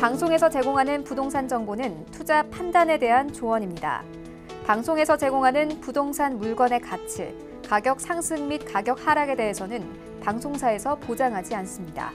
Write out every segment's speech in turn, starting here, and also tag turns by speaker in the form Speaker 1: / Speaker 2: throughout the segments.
Speaker 1: 방송에서 제공하는 부동산 정보는 투자 판단에 대한 조언입니다. 방송에서 제공하는 부동산 물건의 가치, 가격 상승 및 가격 하락에 대해서는 방송사에서 보장하지 않습니다.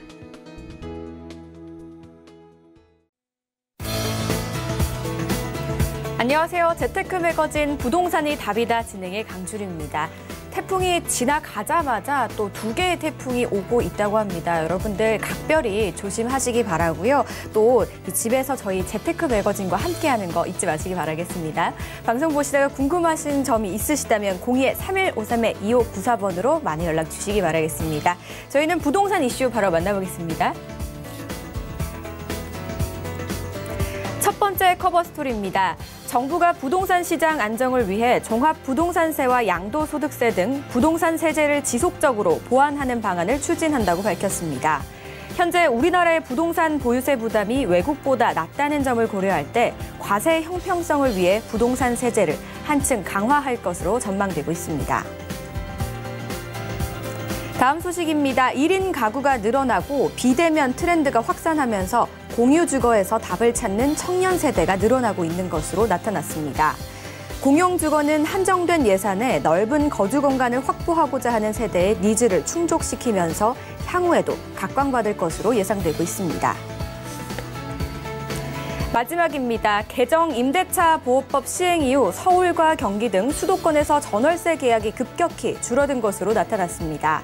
Speaker 2: 안녕하세요. 재테크 매거진 부동산이 답이다 진행의 강주리입니다. 태풍이 지나가자마자 또 2개의 태풍이 오고 있다고 합니다. 여러분들 각별히 조심하시기 바라고요. 또 집에서 저희 재테크 매거진과 함께하는 거 잊지 마시기 바라겠습니다. 방송 보시다가 궁금하신 점이 있으시다면 02-3153-2594번으로 많이 연락 주시기 바라겠습니다. 저희는 부동산 이슈 바로 만나보겠습니다. 첫 번째 커버 스토리입니다. 정부가 부동산 시장 안정을 위해 종합부동산세와 양도소득세 등 부동산 세제를 지속적으로 보완하는 방안을 추진한다고 밝혔습니다. 현재 우리나라의 부동산 보유세 부담이 외국보다 낮다는 점을 고려할 때 과세 형평성을 위해 부동산 세제를 한층 강화할 것으로 전망되고 있습니다. 다음 소식입니다. 1인 가구가 늘어나고 비대면 트렌드가 확산하면서 공유주거에서 답을 찾는 청년 세대가 늘어나고 있는 것으로 나타났습니다. 공용주거는 한정된 예산에 넓은 거주 공간을 확보하고자 하는 세대의 니즈를 충족시키면서 향후에도 각광받을 것으로 예상되고 있습니다. 마지막입니다. 개정 임대차 보호법 시행 이후 서울과 경기 등 수도권에서 전월세 계약이 급격히 줄어든 것으로 나타났습니다.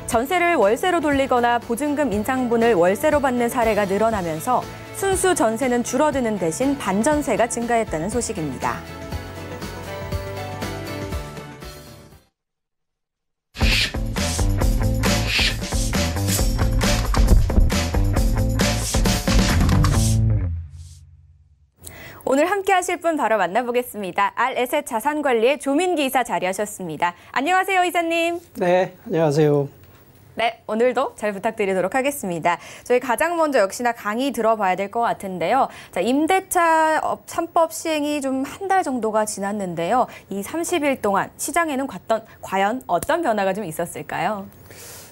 Speaker 2: 전세를 월세로 돌리거나 보증금 인상분을 월세로 받는 사례가 늘어나면서 순수 전세는 줄어드는 대신 반전세가 증가했다는 소식입니다. 오늘 함께 하실 분 바로 만나보겠습니다. 알에셋 자산관리의 조민기 이사 자리하셨습니다. 안녕하세요, 이사님.
Speaker 3: 네, 안녕하세요.
Speaker 2: 네, 오늘도 잘 부탁드리도록 하겠습니다. 저희 가장 먼저 역시나 강의 들어봐야 될 것 같은데요. 자, 임대차 3법 시행이 좀 한 달 정도가 지났는데요. 이 30일 동안 시장에는 과연 어떤 변화가 좀 있었을까요?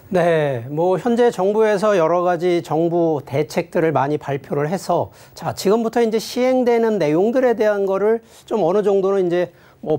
Speaker 3: 네, 현재 정부에서 여러 가지 정부 대책들을 많이 발표를 해서 자, 지금부터 이제 시행되는 내용들에 대한 거를 좀 어느 정도는 이제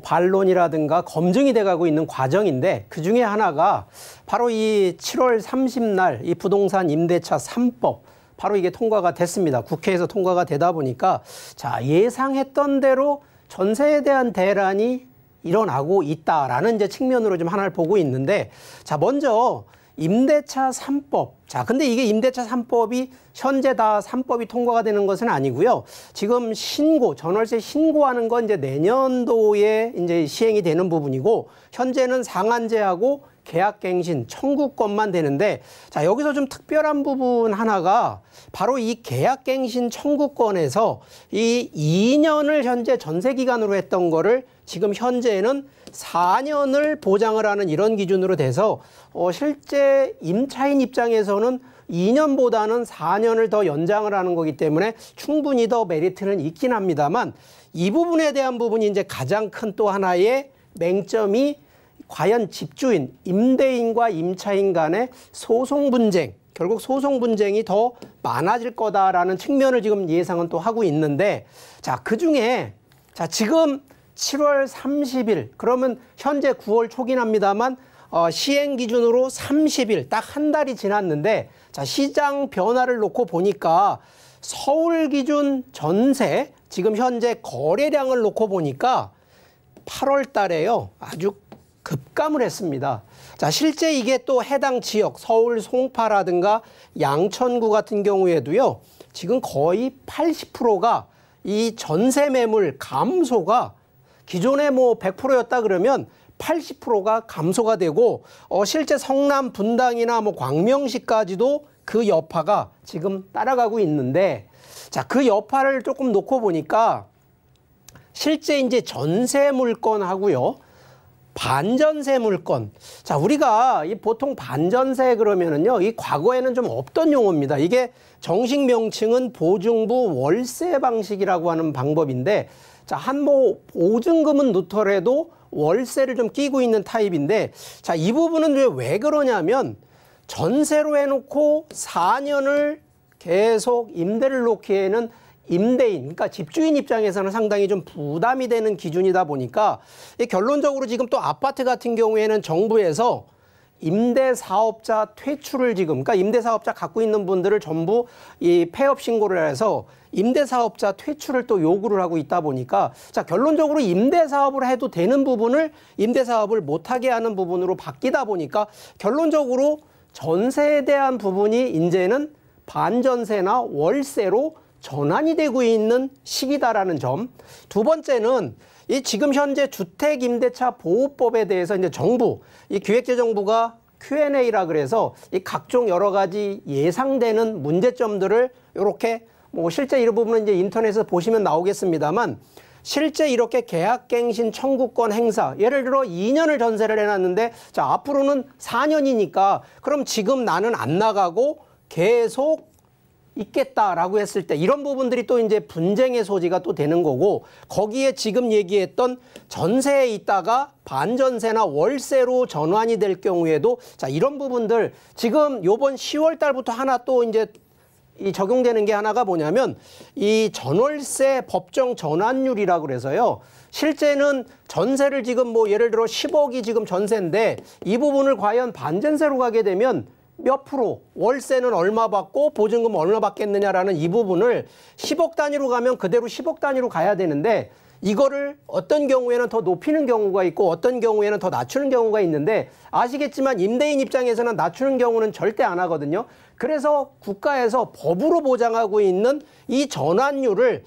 Speaker 3: 반론이라든가 검증이 돼가고 있는 과정인데 그 중에 하나가 바로 이 7월 30날 이 부동산 임대차 3법 바로 이게 통과가 됐습니다. 국회에서 통과가 되다 보니까 자, 예상했던 대로 전세에 대한 대란이 일어나고 있다라는 이제 측면으로 좀 하나를 보고 있는데 자, 먼저 임대차 3법. 자, 근데 이게 임대차 3법이 현재 다 3법이 통과가 되는 것은 아니고요. 지금 전월세 신고하는 건 이제 내년도에 이제 시행이 되는 부분이고, 현재는 상한제하고 계약갱신 청구권만 되는데, 자, 여기서 좀 특별한 부분 하나가 바로 이 계약갱신 청구권에서 이 2년을 현재 전세기간으로 했던 거를 지금 현재는 4년을 보장을 하는 이런 기준으로 돼서 실제 임차인 입장에서는 2년보다는 4년을 더 연장을 하는 거기 때문에 충분히 더 메리트는 있긴 합니다만 이 부분에 대한 부분이 이제 가장 큰 또 하나의 맹점이 과연 집주인, 임대인과 임차인 간의 소송 분쟁, 결국 소송 분쟁이 더 많아질 거다라는 측면을 지금 예상은 또 하고 있는데 자, 그중에 자, 지금 7월 30일, 그러면 현재 9월 초긴 합니다만 시행 기준으로 30일, 딱 한 달이 지났는데 자, 시장 변화를 놓고 보니까 서울 기준 전세, 지금 현재 거래량을 놓고 보니까 8월 달에요, 아주 급감을 했습니다. 자, 실제 이게 또 해당 지역, 서울 송파라든가 양천구 같은 경우에도요, 지금 거의 80%가 이 전세 매물 감소가 기존에 100%였다 그러면 80%가 감소가 되고 실제 성남 분당이나 광명시까지도 그 여파가 지금 따라가고 있는데 자, 그 여파를 조금 놓고 보니까 실제 이제 전세 물건하고요. 반전세 물건. 자, 우리가 보통 반전세 그러면은요, 이 과거에는 좀 없던 용어입니다. 이게 정식 명칭은 보증부 월세 방식이라고 하는 방법인데 자, 보증금은 넣더라도 월세를 좀 끼고 있는 타입인데 자, 이 부분은 왜 그러냐면 전세로 해놓고 4년을 계속 임대를 놓기에는 임대인, 그러니까 집주인 입장에서는 상당히 좀 부담이 되는 기준이다 보니까 결론적으로 지금 또 아파트 같은 경우에는 정부에서 임대사업자 퇴출을 지금, 그러니까 임대사업자 갖고 있는 분들을 전부 이 폐업 신고를 해서 임대사업자 퇴출을 또 요구를 하고 있다 보니까 자, 결론적으로 임대사업을 해도 되는 부분을 임대사업을 못하게 하는 부분으로 바뀌다 보니까 결론적으로 전세에 대한 부분이 이제는 반전세나 월세로 전환이 되고 있는 시기다라는 점. 두 번째는 이 지금 현재 주택임대차 보호법에 대해서 이제 정부, 이 기획재정부가 Q&A라 그래서 이 각종 여러 가지 예상되는 문제점들을 이렇게 뭐 실제 이 부분은 이제 인터넷에서 보시면 나오겠습니다만 실제 이렇게 계약갱신 청구권 행사, 예를 들어 2년을 전세를 해놨는데 자, 앞으로는 4년이니까 그럼 지금 나는 안 나가고 계속 있겠다라고 했을 때 이런 부분들이 또 이제 분쟁의 소지가 또 되는 거고 거기에 지금 얘기했던 전세에 있다가 반전세나 월세로 전환이 될 경우에도 자, 이런 부분들 지금 요번 10월 달부터 하나 또 이제 이 적용되는 게 하나가 뭐냐면 이 전월세 법정 전환율이라고 그래서요. 실제는 전세를 지금 뭐 예를 들어 10억이 지금 전세인데 이 부분을 과연 반전세로 가게 되면 몇 프로, 월세는 얼마 받고 보증금 얼마 받겠느냐라는 이 부분을 10억 단위로 가면 그대로 10억 단위로 가야 되는데 이거를 어떤 경우에는 더 높이는 경우가 있고 어떤 경우에는 더 낮추는 경우가 있는데 아시겠지만 임대인 입장에서는 낮추는 경우는 절대 안 하거든요. 그래서 국가에서 법으로 보장하고 있는 이 전환율을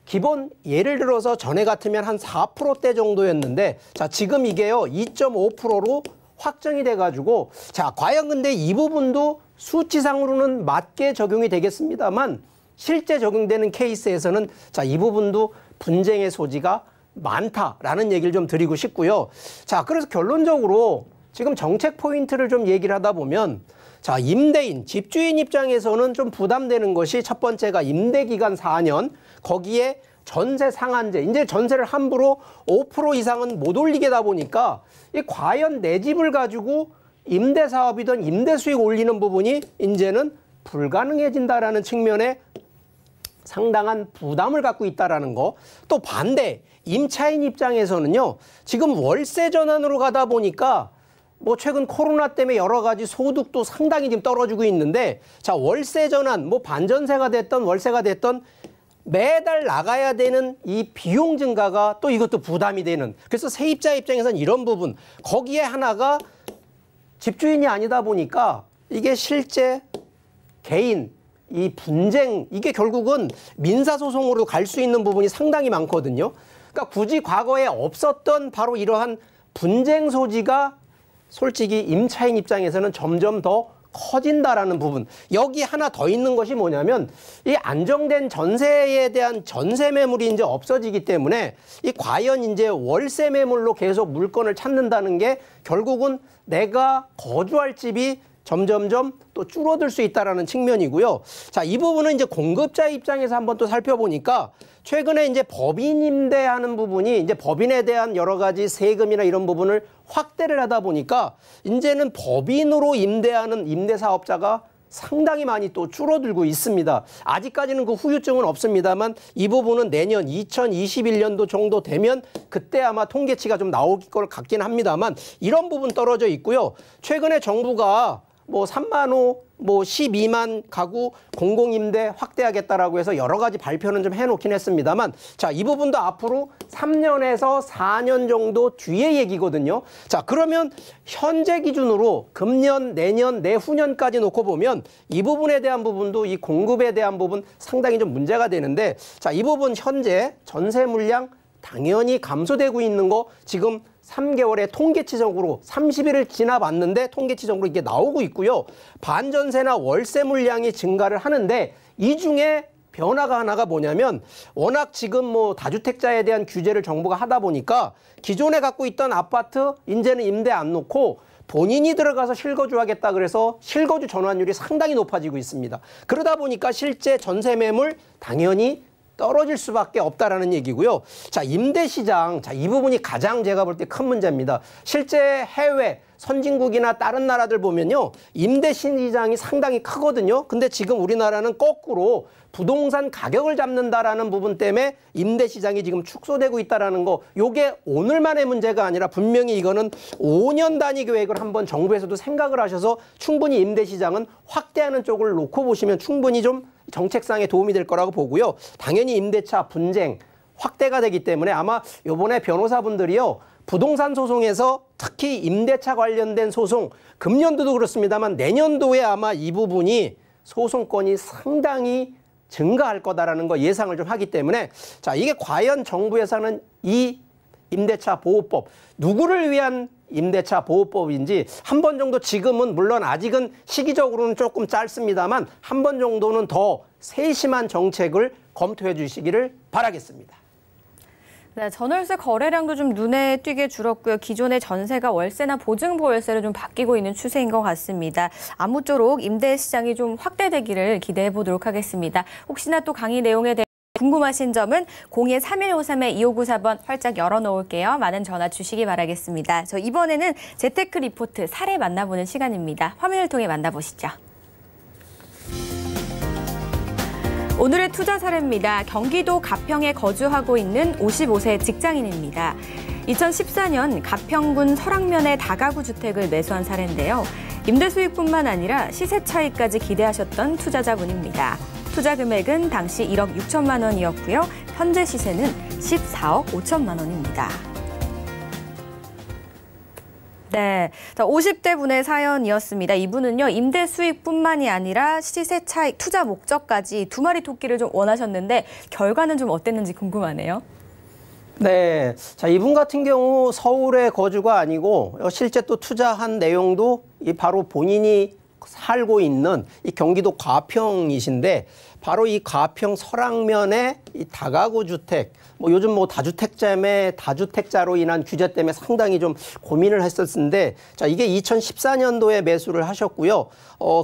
Speaker 3: 기본 예를 들어서 전에 같으면 한 4%대 정도였는데 자, 지금 이게요 2.5%로 확정이 돼가지고 자, 과연 근데 이 부분도 수치상으로는 맞게 적용이 되겠습니다만 실제 적용되는 케이스에서는 자, 이 부분도 분쟁의 소지가 많다라는 얘기를 좀 드리고 싶고요. 자, 그래서 결론적으로 지금 정책 포인트를 좀 얘기를 하다 보면 자, 임대인, 집주인 입장에서는 좀 부담되는 것이 첫 번째가 임대기간 4년, 거기에 전세 상한제, 이제 전세를 함부로 5% 이상은 못 올리게다 보니까 이 과연 내 집을 가지고 임대 사업이든 임대 수익 올리는 부분이 이제는 불가능해진다라는 측면에 상당한 부담을 갖고 있다라는 거. 또 반대, 임차인 입장에서는요, 지금 월세 전환으로 가다 보니까 뭐 최근 코로나 때문에 여러 가지 소득도 상당히 지금 떨어지고 있는데 자, 월세 전환, 뭐 반전세가 됐던 월세가 됐던 매달 나가야 되는 이 비용 증가가 또 이것도 부담이 되는 그래서 세입자 입장에서는 이런 부분 거기에 하나가 집주인이 아니다 보니까 이게 실제 개인 이 분쟁 이게 결국은 민사소송으로 갈 수 있는 부분이 상당히 많거든요. 그러니까 굳이 과거에 없었던 바로 이러한 분쟁 소지가 솔직히 임차인 입장에서는 점점 더 커진다라는 부분. 여기 하나 더 있는 것이 뭐냐면 이 안정된 전세에 대한 전세 매물이 이제 없어지기 때문에 이 과연 이제 월세 매물로 계속 물건을 찾는다는 게 결국은 내가 거주할 집이 점점점 또 줄어들 수 있다라는 측면이고요. 자, 이 부분은 이제 공급자 입장에서 한번 또 살펴보니까 최근에 이제 법인 임대하는 부분이 이제 법인에 대한 여러 가지 세금이나 이런 부분을 확대를 하다 보니까 이제는 법인으로 임대하는 임대사업자가 상당히 많이 또 줄어들고 있습니다. 아직까지는 그 후유증은 없습니다만 이 부분은 내년 2021년도 정도 되면 그때 아마 통계치가 좀 나올 걸 같긴 합니다만 이런 부분 떨어져 있고요. 최근에 정부가 뭐 3만 호, 뭐 12만 가구 공공임대 확대하겠다라고 해서 여러 가지 발표는 좀 해놓긴 했습니다만 자, 이 부분도 앞으로 3년에서 4년 정도 뒤의 얘기거든요. 자, 그러면 현재 기준으로 금년, 내년, 내후년까지 놓고 보면 이 부분에 대한 부분도 이 공급에 대한 부분 상당히 좀 문제가 되는데 자, 이 부분 현재 전세 물량 당연히 감소되고 있는 거 지금 3개월의 통계치적으로 30일을 지나봤는데 통계치적으로 이게 나오고 있고요. 반전세나 월세 물량이 증가를 하는데 이 중에 변화가 하나가 뭐냐면 워낙 지금 뭐 다주택자에 대한 규제를 정부가 하다 보니까 기존에 갖고 있던 아파트 이제는 임대 안 놓고 본인이 들어가서 실거주 하겠다 그래서 실거주 전환율이 상당히 높아지고 있습니다. 그러다 보니까 실제 전세 매물 당연히 떨어질 수밖에 없다라는 얘기고요. 자, 임대 시장. 자, 이 부분이 가장 제가 볼 때 큰 문제입니다. 실제 해외 선진국이나 다른 나라들 보면요. 임대 시장이 상당히 크거든요. 근데 지금 우리나라는 거꾸로 부동산 가격을 잡는다라는 부분 때문에 임대 시장이 지금 축소되고 있다라는 거. 요게 오늘만의 문제가 아니라 분명히 이거는 5년 단위 계획을 한번 정부에서도 생각을 하셔서 충분히 임대 시장은 확대하는 쪽을 놓고 보시면 충분히 좀 정책상에 도움이 될 거라고 보고요. 당연히 임대차 분쟁 확대가 되기 때문에 아마 요번에 변호사분들이요. 부동산 소송에서 특히 임대차 관련된 소송, 금년도도 그렇습니다만 내년도에 아마 이 부분이 소송건이 상당히 증가할 거다라는 거 예상을 좀 하기 때문에 자, 이게 과연 정부에서는 이 임대차 보호법, 누구를 위한 임대차 보호법인지 한 번 정도 지금은 물론 아직은 시기적으로는 조금 짧습니다만 한 번 정도는 더 세심한 정책을 검토해 주시기를 바라겠습니다.
Speaker 2: 네, 전월세 거래량도 좀 눈에 띄게 줄었고요. 기존의 전세가 월세나 보증보월세로 좀 바뀌고 있는 추세인 것 같습니다. 아무쪼록 임대 시장이 좀 확대되기를 기대해 보도록 하겠습니다. 혹시나 또 강의 내용에 대해 궁금하신 점은 02-3153-2594번 활짝 열어놓을게요. 많은 전화 주시기 바라겠습니다. 저 이번에는 재테크 리포트 사례 만나보는 시간입니다. 화면을 통해 만나보시죠. 오늘의 투자 사례입니다. 경기도 가평에 거주하고 있는 55세 직장인입니다. 2014년 가평군 설악면의 다가구 주택을 매수한 사례인데요. 임대 수익뿐만 아니라 시세 차익까지 기대하셨던 투자자분입니다. 투자 금액은 당시 1억 6천만 원이었고요. 현재 시세는 14억 5천만 원입니다. 네, 50대 분의 사연이었습니다. 이분은요, 임대 수익뿐만이 아니라 시세 차익, 투자 목적까지 두 마리 토끼를 좀 원하셨는데 결과는 좀 어땠는지 궁금하네요.
Speaker 3: 네, 자, 이분 같은 경우 서울에 거주가 아니고 실제 또 투자한 내용도 바로 본인이 살고 있는 이 경기도 가평이신데 바로 이 가평 설악면의 이 다가구 주택, 뭐 요즘 뭐 다주택자로 인한 규제 때문에 상당히 좀 고민을 했었는데 자, 이게 2014년도에 매수를 하셨고요.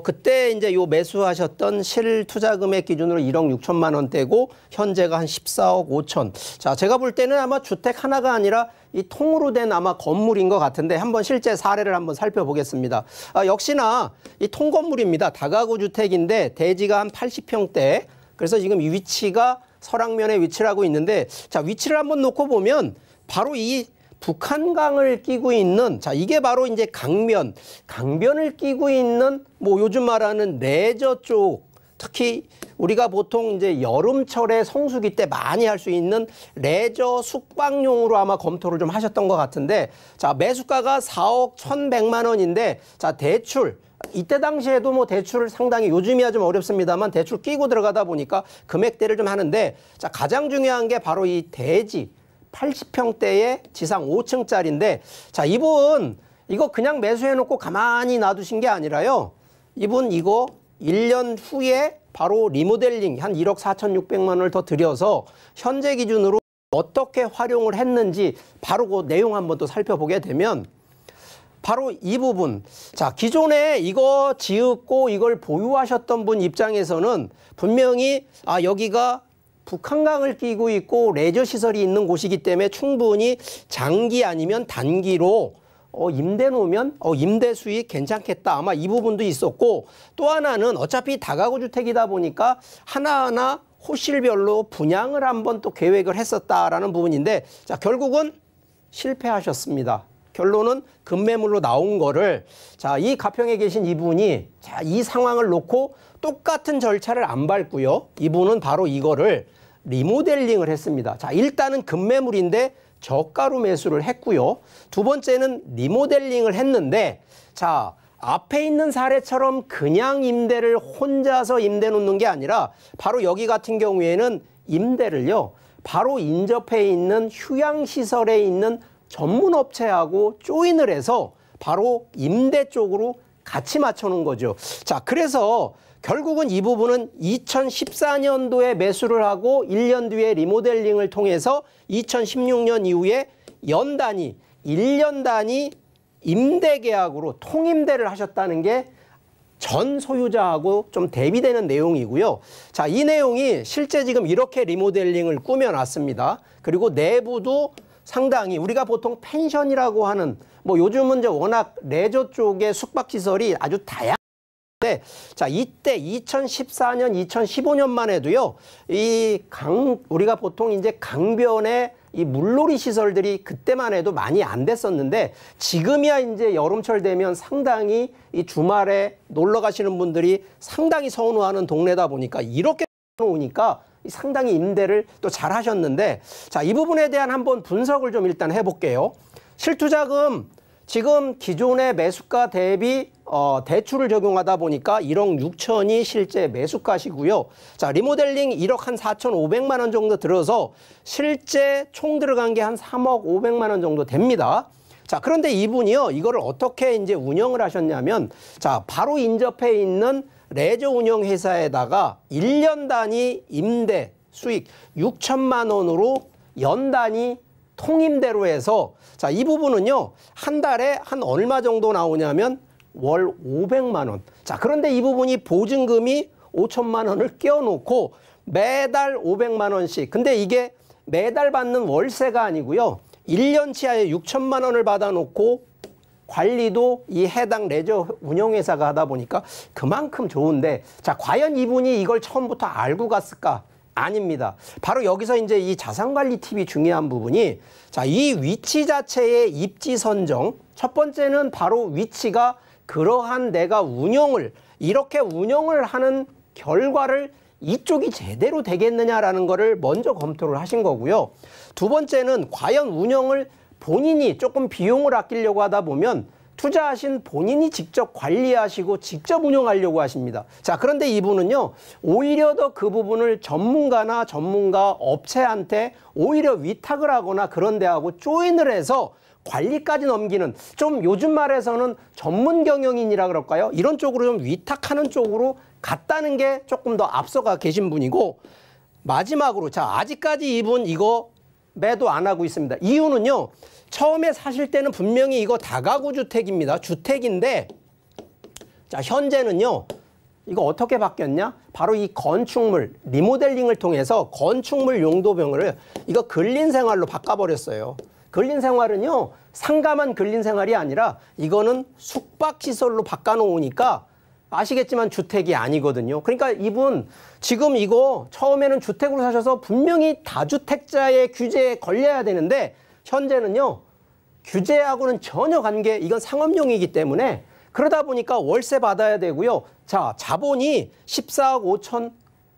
Speaker 3: 그때 이제 요 매수하셨던 실투자 금액 기준으로 1억 6천만 원대고 현재가 한 14억 5천. 자, 제가 볼 때는 아마 주택 하나가 아니라 이 통으로 된 아마 건물인 것 같은데 한번 실제 사례를 한번 살펴보겠습니다. 역시나 이 통건물입니다. 다가구 주택인데 대지가 한 80평대. 그래서 지금 이 위치가 설악면에 위치를 하고 있는데 자, 위치를 한번 놓고 보면 바로 이 북한강을 끼고 있는 자, 이게 바로 이제 강변을 끼고 있는 뭐 요즘 말하는 레저 쪽 특히 우리가 보통 이제 여름철에 성수기 때 많이 할 수 있는 레저 숙박용으로 아마 검토를 좀 하셨던 것 같은데 자, 매수가가 4억 1,100만 원인데 자, 대출 이때 당시에도 뭐 대출을 상당히 요즘이야 좀 어렵습니다만 대출 끼고 들어가다 보니까 금액대를 좀 하는데 자, 가장 중요한 게 바로 이 대지 80평대의 지상 5층짜리인데 자, 이분 이거 그냥 매수해 놓고 가만히 놔두신 게 아니라요. 이분 이거 1년 후에 바로 리모델링 한 1억 4,600만 원을 더 들여서 현재 기준으로 어떻게 활용을 했는지 바로 그 내용 한번 또 살펴보게 되면 바로 이 부분. 자, 기존에 이거 지었고 이걸 보유하셨던 분 입장에서는 분명히 여기가 북한강을 끼고 있고 레저 시설이 있는 곳이기 때문에 충분히 장기 아니면 단기로 임대 놓으면 임대 수익 괜찮겠다. 아마 이 부분도 있었고 또 하나는 어차피 다가구 주택이다 보니까 하나하나 호실별로 분양을 한번 또 계획을 했었다라는 부분인데 자, 결국은 실패하셨습니다. 결론은 급매물로 나온 거를 자, 이 가평에 계신 이분이 자, 이 상황을 놓고 똑같은 절차를 안 밟고요. 이분은 바로 이거를 리모델링을 했습니다. 자, 일단은 급매물인데 저가로 매수를 했고요. 두 번째는 리모델링을 했는데 자, 앞에 있는 사례처럼 그냥 임대를 혼자서 임대 놓는 게 아니라 바로 여기 같은 경우에는 임대를요. 바로 인접해 있는 휴양시설에 있는 전문업체하고 조인을 해서 바로 임대 쪽으로 같이 맞춰놓은 거죠. 자, 그래서 결국은 이 부분은 2014년도에 매수를 하고 1년 뒤에 리모델링을 통해서 2016년 이후에 연 단위, 1년 단위 임대 계약으로 통임대를 하셨다는 게 전 소유자하고 좀 대비되는 내용이고요. 자, 이 내용이 실제 지금 이렇게 리모델링을 꾸며놨습니다. 그리고 내부도 상당히 우리가 보통 펜션이라고 하는 뭐 요즘은 이제 워낙 레저 쪽의 숙박시설이 아주 다양한데 자, 이때 2014년, 2015년만 해도요, 우리가 보통 이제 강변에 이 물놀이 시설들이 그때만 해도 많이 안 됐었는데 지금이야 이제 여름철 되면 상당히 이 주말에 놀러 가시는 분들이 상당히 선호하는 동네다 보니까 이렇게 오니까 상당히 임대를 또 잘 하셨는데 자, 이 부분에 대한 한번 분석을 좀 일단 해볼게요. 실투자금 지금 기존의 매수가 대비 대출을 적용하다 보니까 1억 6천이 실제 매수가시고요. 자, 리모델링 1억 한 4,500만 원 정도 들어서 실제 총 들어간 게 한 3억 500만 원 정도 됩니다. 자, 그런데 이분이요, 이거를 어떻게 이제 운영을 하셨냐면, 자, 바로 인접해 있는 레저 운영 회사에다가 1년 단위 임대 수익 6천만 원으로 연 단위 통임대로 해서 자, 이 부분은요, 한 달에 한 얼마 정도 나오냐면 월 500만 원. 자, 그런데 이 부분이 보증금이 5천만 원을 껴놓고 매달 500만 원씩. 근데 이게 매달 받는 월세가 아니고요. 1년치에 6천만 원을 받아놓고 관리도 이 해당 레저 운영회사가 하다 보니까 그만큼 좋은데 자, 과연 이분이 이걸 처음부터 알고 갔을까? 아닙니다. 바로 여기서 이제 이 자산관리 팁이 중요한 부분이 자, 이 위치 자체의 입지 선정. 첫 번째는 바로 위치가 그러한 내가 이렇게 운영을 하는 결과를 이쪽이 제대로 되겠느냐라는 거를 먼저 검토를 하신 거고요. 두 번째는 과연 운영을 본인이 조금 비용을 아끼려고 하다 보면 투자하신 본인이 직접 관리하시고 직접 운영하려고 하십니다. 자, 그런데 이분은요, 오히려 더 그 부분을 전문가 업체한테 오히려 위탁을 하거나 그런 데하고 조인을 해서 관리까지 넘기는 좀 요즘 말에서는 전문 경영인이라 그럴까요? 이런 쪽으로 좀 위탁하는 쪽으로 갔다는 게 조금 더 앞서가 계신 분이고 마지막으로 자, 아직까지 이분 이거 매도 안 하고 있습니다. 이유는요, 처음에 사실 때는 분명히 이거 다가구 주택입니다. 주택인데 자, 현재는요, 이거 어떻게 바뀌었냐? 바로 이 건축물 리모델링을 통해서 건축물 용도별을 이거 근린생활로 바꿔버렸어요. 근린생활은요, 상감한 근린생활이 아니라 이거는 숙박시설로 바꿔놓으니까 아시겠지만 주택이 아니거든요. 그러니까 이분 지금 이거 처음에는 주택으로 사셔서 분명히 다주택자의 규제에 걸려야 되는데 현재는요, 규제하고는 전혀 이건 상업용이기 때문에 그러다 보니까 월세 받아야 되고요. 자, 자본이 14억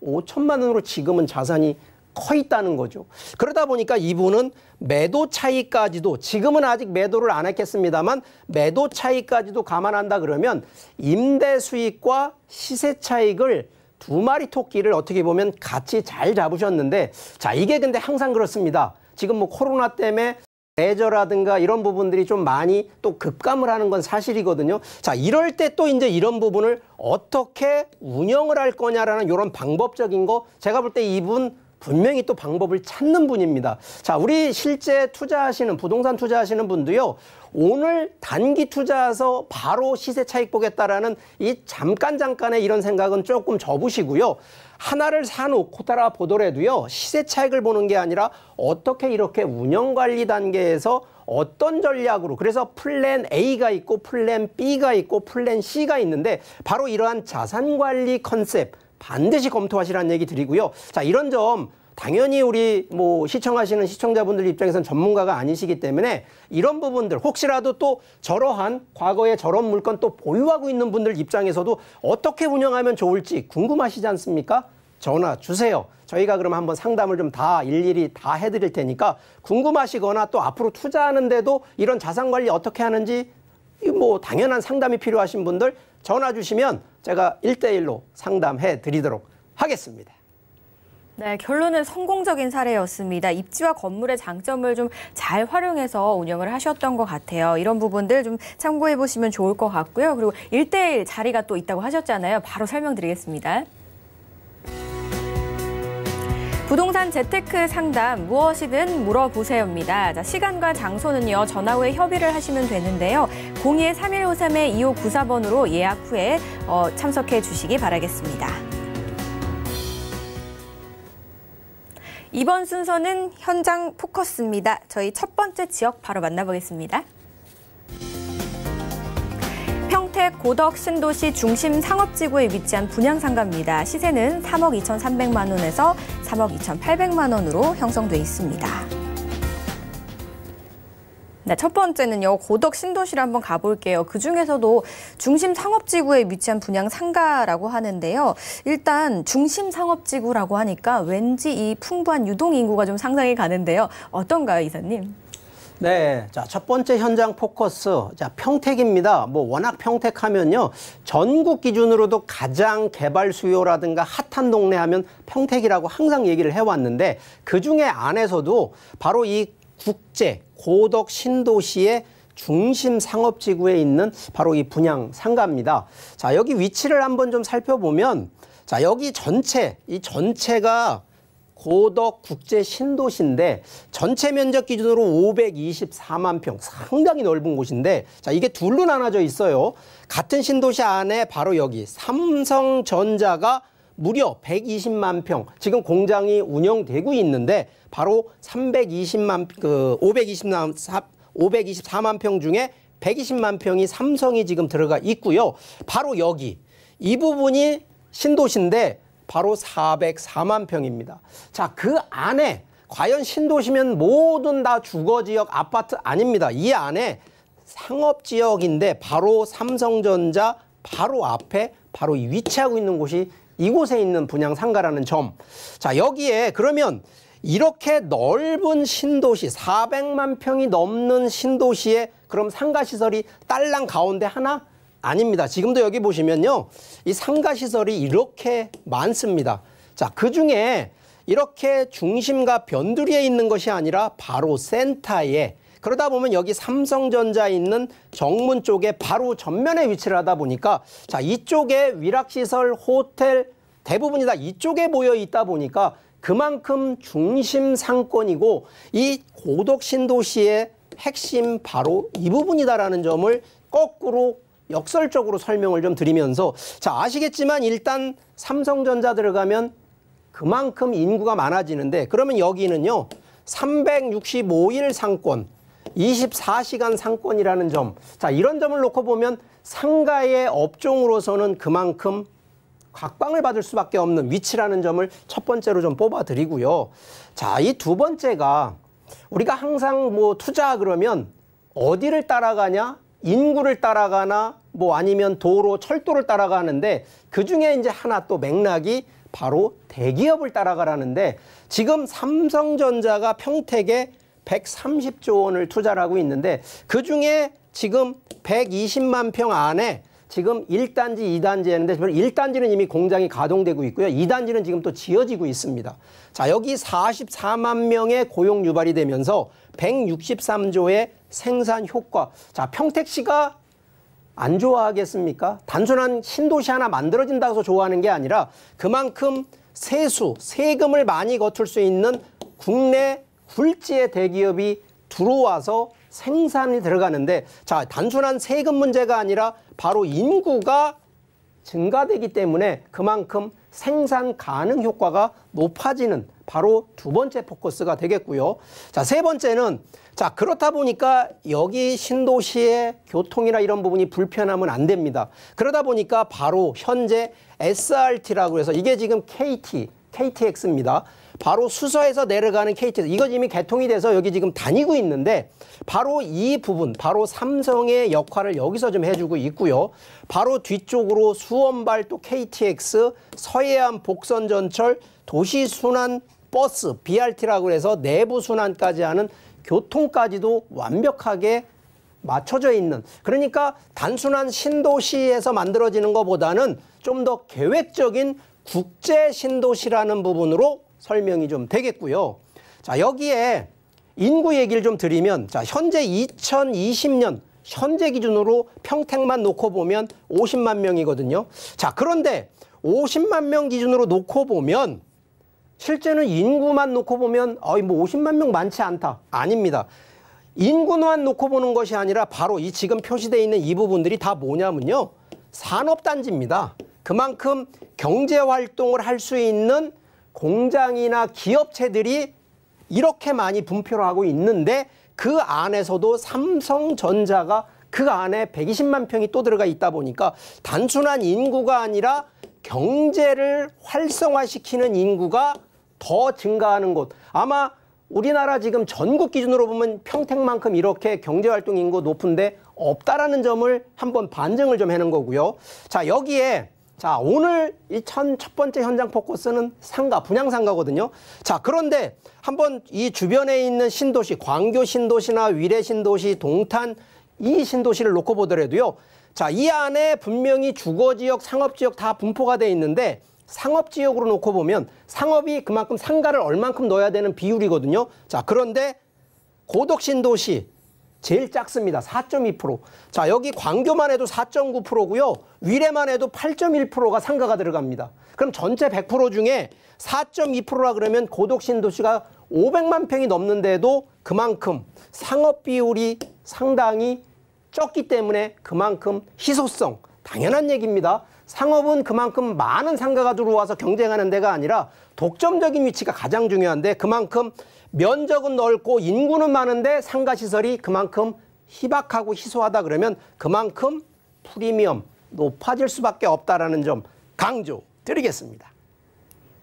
Speaker 3: 5천만 원으로 지금은 자산이 커 있다는 거죠. 그러다 보니까 이분은 매도 차익까지도 지금은 아직 매도를 안 했겠습니다만 매도 차익까지도 감안한다 그러면 임대 수익과 시세 차익을 두 마리 토끼를 어떻게 보면 같이 잘 잡으셨는데 자, 이게 근데 항상 그렇습니다. 지금 뭐 코로나 때문에 레저라든가 이런 부분들이 좀 많이 또 급감을 하는 건 사실이거든요. 자, 이럴 때 또 이제 이런 부분을 어떻게 운영을 할 거냐라는 이런 방법적인 거 제가 볼 때 이분 분명히 또 방법을 찾는 분입니다. 자, 우리 실제 부동산 투자하시는 분도요, 오늘 단기 투자해서 바로 시세 차익 보겠다라는 이 잠깐의 이런 생각은 조금 접으시고요. 하나를 사놓고 따라 보더라도요, 시세 차익을 보는 게 아니라 어떻게 이렇게 운영 관리 단계에서 어떤 전략으로, 그래서 플랜 A가 있고 플랜 B가 있고 플랜 C가 있는데 바로 이러한 자산 관리 컨셉 반드시 검토하시라는 얘기 드리고요. 자, 이런 점 당연히 우리 뭐 시청하시는 시청자분들 입장에서는 전문가가 아니시기 때문에 이런 부분들 혹시라도 또 저러한 과거에 저런 물건 또 보유하고 있는 분들 입장에서도 어떻게 운영하면 좋을지 궁금하시지 않습니까? 전화 주세요. 저희가 그럼 한번 상담을 좀 일일이 다 해드릴 테니까 궁금하시거나 또 앞으로 투자하는데도 이런 자산 관리 어떻게 하는지 뭐 당연한 상담이 필요하신 분들 전화 주시면 제가 1대1로 상담해 드리도록 하겠습니다.
Speaker 2: 네, 결론은 성공적인 사례였습니다. 입지와 건물의 장점을 좀 잘 활용해서 운영을 하셨던 것 같아요. 이런 부분들 좀 참고해 보시면 좋을 것 같고요. 그리고 1대1 자리가 또 있다고 하셨잖아요. 바로 설명드리겠습니다. 부동산 재테크 상담 무엇이든 물어보세요입니다. 자, 시간과 장소는요. 전화 후에 협의를 하시면 되는데요. 02-3153-2594번으로 예약 후에 참석해 주시기 바라겠습니다. 이번 순서는 현장 포커스입니다. 저희 첫 번째 지역 바로 만나보겠습니다. 평택 고덕 신도시 중심 상업지구에 위치한 분양상가입니다. 시세는 3억 2,300만 원에서 3억 2,800만 원으로 형성돼 있습니다. 네, 첫 번째는요. 고덕 신도시를 한번 가볼게요. 그중에서도 중심 상업지구에 위치한 분양상가라고 하는데요. 일단 중심 상업지구라고 하니까 왠지 이 풍부한 유동인구가 좀 상상이 가는데요. 어떤가요, 이사님?
Speaker 3: 네, 자, 첫 번째 현장 포커스, 자, 평택입니다. 뭐 워낙 평택하면요, 전국 기준으로도 가장 개발 수요라든가 핫한 동네 하면 평택이라고 항상 얘기를 해왔는데, 그 중에 안에서도 바로 이 국제 고덕 신도시의 중심 상업지구에 있는 바로 이 분양 상가입니다. 자, 여기 위치를 한번 좀 살펴보면, 자, 여기 이 전체가 고덕 국제 신도시인데 전체 면적 기준으로 524만 평, 상당히 넓은 곳인데, 자, 이게 둘로 나눠져 있어요. 같은 신도시 안에 바로 여기 삼성전자가 무려 120만 평, 지금 공장이 운영되고 있는데 바로 524만 평 중에 120만 평이 삼성이 지금 들어가 있고요. 바로 여기 이 부분이 신도시인데 바로 404만 평입니다. 자, 그 안에 과연 신도시면 모든 다 주거지역 아파트 아닙니다. 이 안에 상업지역인데 바로 삼성전자 바로 앞에 바로 위치하고 있는 곳이 이곳에 있는 분양상가라는 점. 자, 여기에 그러면 이렇게 넓은 신도시, 400만 평이 넘는 신도시에 그럼 상가시설이 딸랑 가운데 하나? 아닙니다. 지금도 여기 보시면요, 이 상가시설이 이렇게 많습니다. 자, 그 중에 이렇게 중심과 변두리에 있는 것이 아니라 바로 센터에, 그러다 보면 여기 삼성전자 있는 정문 쪽에 바로 전면에 위치를 하다 보니까, 자, 이쪽에 위락시설, 호텔 대부분이 다 이쪽에 모여 있다 보니까 그만큼 중심 상권이고 이 고덕 신도시의 핵심 바로 이 부분이다라는 점을 거꾸로 역설적으로 설명을 좀 드리면서, 자, 아시겠지만 일단 삼성전자 들어가면 그만큼 인구가 많아지는데, 그러면 여기는요 365일 상권, 24시간 상권이라는 점, 자, 이런 점을 놓고 보면 상가의 업종으로서는 그만큼 각광을 받을 수밖에 없는 위치라는 점을 첫 번째로 좀 뽑아 드리고요. 자, 이 두 번째가 우리가 항상 뭐 투자 그러면 어디를 따라가냐, 인구를 따라가나 뭐 아니면 도로, 철도를 따라가는데 그 중에 이제 하나 또 맥락이 바로 대기업을 따라가라는데, 지금 삼성전자가 평택에 130조 원을 투자를 하고 있는데 그 중에 지금 120만 평 안에 지금 1단지, 2단지 했는데 1단지는 이미 공장이 가동되고 있고요. 2단지는 지금 또 지어지고 있습니다. 자, 여기 44만 명의 고용 유발이 되면서 163조의 생산 효과. 자, 평택시가 안 좋아하겠습니까? 단순한 신도시 하나 만들어진다고 해서 좋아하는 게 아니라 그만큼 세금을 많이 거둘 수 있는 국내 굴지의 대기업이 들어와서 생산이 들어가는데, 자, 단순한 세금 문제가 아니라 바로 인구가 증가되기 때문에 그만큼 생산 가능 효과가 높아지는 바로 두 번째 포커스가 되겠고요. 자, 세 번째는, 자, 그렇다 보니까 여기 신도시의 교통이나 이런 부분이 불편하면 안 됩니다. 그러다 보니까 바로 현재 SRT라고 해서 이게 지금 KTX입니다. 바로 수서에서 내려가는 KTX. 이거 이미 개통이 돼서 여기 지금 다니고 있는데 바로 이 부분, 바로 삼성의 역할을 여기서 좀 해주고 있고요. 바로 뒤쪽으로 수원발 또 KTX, 서해안 복선전철, 도시순환 버스, BRT라고 해서 내부 순환까지 하는 교통까지도 완벽하게 맞춰져 있는, 그러니까 단순한 신도시에서 만들어지는 것보다는 좀 더 계획적인 국제 신도시라는 부분으로 설명이 좀 되겠고요. 자, 여기에 인구 얘기를 좀 드리면, 자, 현재 2020년 현재 기준으로 평택만 놓고 보면 50만 명이거든요. 자, 그런데 50만 명 기준으로 놓고 보면 실제는 인구만 놓고 보면 뭐 50만 명 많지 않다. 아닙니다. 인구만 놓고 보는 것이 아니라 바로 이 지금 표시되어 있는 이 부분들이 다 뭐냐면요. 산업단지입니다. 그만큼 경제활동을 할 수 있는 공장이나 기업체들이 이렇게 많이 분포를 하고 있는데 그 안에서도 삼성전자가 그 안에 120만 평이 또 들어가 있다 보니까 단순한 인구가 아니라 경제를 활성화시키는 인구가 더 증가하는 곳. 아마 우리나라 지금 전국 기준으로 보면 평택만큼 이렇게 경제활동 인구 높은데 없다라는 점을 한번 반증을 좀 해놓은 거고요. 자, 여기에 자, 오늘 이 첫 번째 현장 포커스는 상가, 분양상가거든요. 자, 그런데 한번 이 주변에 있는 신도시, 광교 신도시나 위례 신도시, 동탄 이 신도시를 놓고 보더라도요. 자, 이 안에 분명히 주거지역, 상업지역 다 분포가 돼 있는데 상업지역으로 놓고 보면 상업이 그만큼 상가를 얼만큼 넣어야 되는 비율이거든요. 자, 그런데 고덕신도시 제일 작습니다. 4.2%. 자, 여기 광교만 해도 4.9%고요. 위례만 해도 8.1%가 상가가 들어갑니다. 그럼 전체 100% 중에 4.2%라 그러면 고덕신도시가 500만 평이 넘는데도 그만큼 상업 비율이 상당히 적기 때문에 그만큼 희소성, 당연한 얘기입니다. 상업은 그만큼 많은 상가가 들어와서 경쟁하는 데가 아니라 독점적인 위치가 가장 중요한데 그만큼 면적은 넓고 인구는 많은데 상가시설이 그만큼 희박하고 희소하다 그러면 그만큼 프리미엄 높아질 수밖에 없다라는 점 강조 드리겠습니다.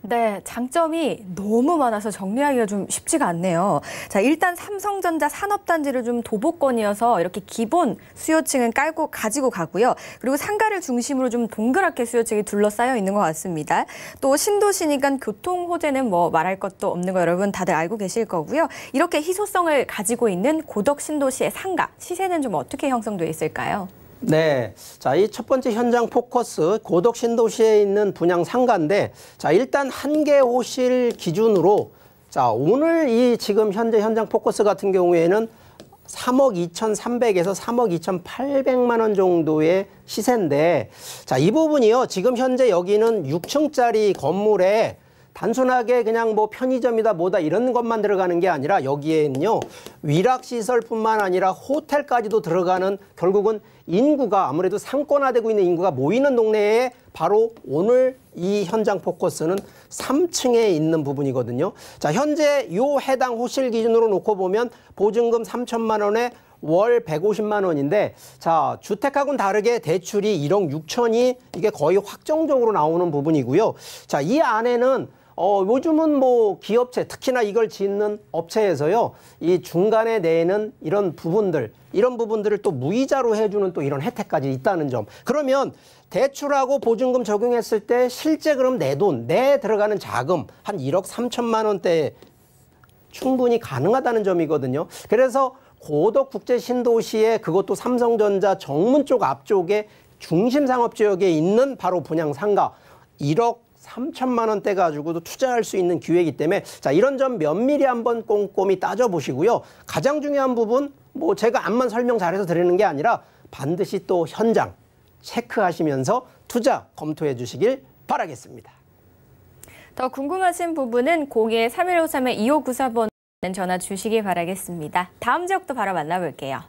Speaker 2: 네, 장점이 너무 많아서 정리하기가 좀 쉽지가 않네요. 자, 일단 삼성전자 산업단지를 좀 도보권이어서 이렇게 기본 수요층은 가지고 가고요. 그리고 상가를 중심으로 좀 동그랗게 수요층이 둘러싸여 있는 것 같습니다. 또 신도시니까 교통 호재는 뭐 말할 것도 없는 거 여러분 다들 알고 계실 거고요. 이렇게 희소성을 가지고 있는 고덕 신도시의 상가, 시세는 좀 어떻게 형성돼 있을까요?
Speaker 3: 네. 자, 이 첫 번째 현장 포커스 고덕 신도시에 있는 분양 상가인데 자, 일단 한 개 호실 기준으로 자, 오늘 이 지금 현재 현장 포커스 같은 경우에는 3억 2,300에서 3억 2,800만 원 정도의 시세인데 자, 이 부분이요. 지금 현재 여기는 6층짜리 건물에 단순하게 그냥 뭐 편의점이다 뭐다 이런 것만 들어가는 게 아니라 여기에는요. 위락시설뿐만 아니라 호텔까지도 들어가는 결국은 인구가 아무래도 상권화되고 있는 인구가 모이는 동네에 바로 오늘 이 현장 포커스는 3층에 있는 부분이거든요. 자, 현재 요 해당 호실 기준으로 놓고 보면 보증금 3천만 원에 월 150만 원인데 자, 주택하고는 다르게 대출이 1억 6천이 이게 거의 확정적으로 나오는 부분이고요. 자, 이 안에는 요즘은 뭐 기업체 특히나 이걸 짓는 업체에서요. 이 중간에 내는 이런 부분들을 또 무이자로 해주는 또 이런 혜택까지 있다는 점. 그러면 대출하고 보증금 적용했을 때 실제 그럼 내 돈, 내 들어가는 자금 한 1억 3천만 원대 충분히 가능하다는 점이거든요. 그래서 고덕국제신도시에 그것도 삼성전자 정문 쪽 앞쪽에 중심상업지역에 있는 바로 분양 상가 1억 3천만 원대 가지고도 투자할 수 있는 기회이기 때문에 자, 이런 점 면밀히 한번 꼼꼼히 따져보시고요. 가장 중요한 부분 뭐 제가 암만 설명 잘해서 드리는 게 아니라 반드시 또 현장 체크하시면서 투자 검토해 주시길 바라겠습니다.
Speaker 2: 더 궁금하신 부분은 02-3153-2594번 전화 주시기 바라겠습니다. 다음 지역도 바로 만나볼게요.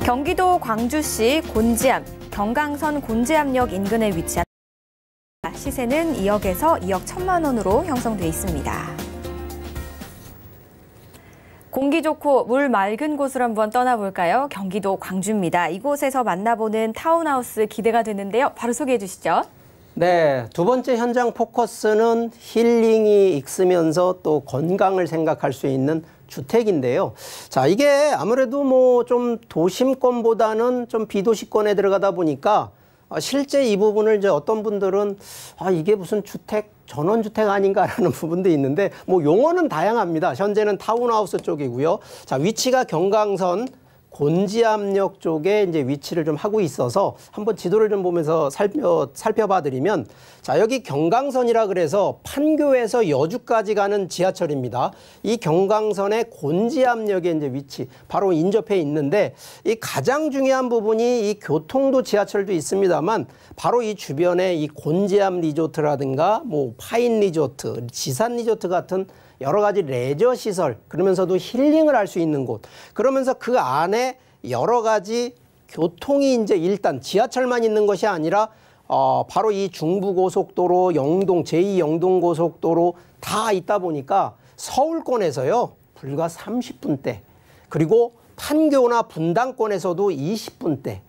Speaker 2: 경기도 광주시 곤지암, 경강선 곤지암역 인근에 위치한 시세는 2억에서 2억 1천만 원으로 형성돼 있습니다. 공기 좋고 물 맑은 곳으로 한번 떠나볼까요? 경기도 광주입니다. 이곳에서 만나보는 타운하우스 기대가 되는데요. 바로 소개해 주시죠.
Speaker 3: 네, 두 번째 현장 포커스는 힐링이 있으면서 또 건강을 생각할 수 있는 주택인데요. 자, 이게 아무래도 뭐 좀 도심권보다는 좀 비도시권에 들어가다 보니까 실제 이 부분을 이제 어떤 분들은 이게 무슨 주택, 전원주택 아닌가라는 부분도 있는데 뭐 용어는 다양합니다. 현재는 타운하우스 쪽이고요. 자, 위치가 경강선 곤지암역 쪽에 이제 위치를 좀 하고 있어서 한번 지도를 좀 보면서 살펴봐 드리면, 자, 여기 경강선이라 그래서 판교에서 여주까지 가는 지하철입니다. 이 경강선의 곤지암역에 이제 위치 바로 인접해 있는데, 이 가장 중요한 부분이 이 교통도 지하철도 있습니다만 바로 이 주변에 이 곤지암 리조트라든가 뭐 파인 리조트, 지산 리조트 같은 여러 가지 레저 시설, 그러면서도 힐링을 할 수 있는 곳, 그러면서 그 안에 여러 가지 교통이 이제 일단 지하철만 있는 것이 아니라 바로 이 중부고속도로, 영동, 제2영동고속도로 다 있다 보니까 서울권에서요 불과 30분대, 그리고 판교나 분당권에서도 20분대,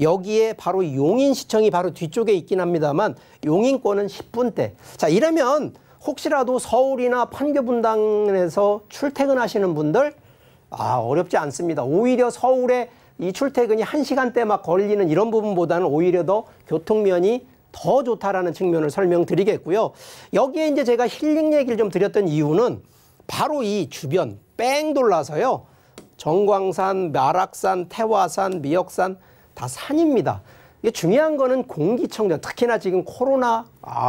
Speaker 3: 여기에 바로 용인시청이 바로 뒤쪽에 있긴 합니다만 용인권은 10분대. 자, 이러면 혹시라도 서울이나 판교 분당에서 출퇴근하시는 분들 어렵지 않습니다. 오히려 서울에 이 출퇴근이 1시간대 막 걸리는 이런 부분보다는 오히려 더 교통면이 더 좋다라는 측면을 설명드리겠고요. 여기에 이제 제가 힐링 얘기를 좀 드렸던 이유는 바로 이 주변 뺑 돌라서요. 정광산, 마락산, 태화산, 미역산 다 산입니다. 이게 중요한 거는 공기청정, 특히나 지금 코로나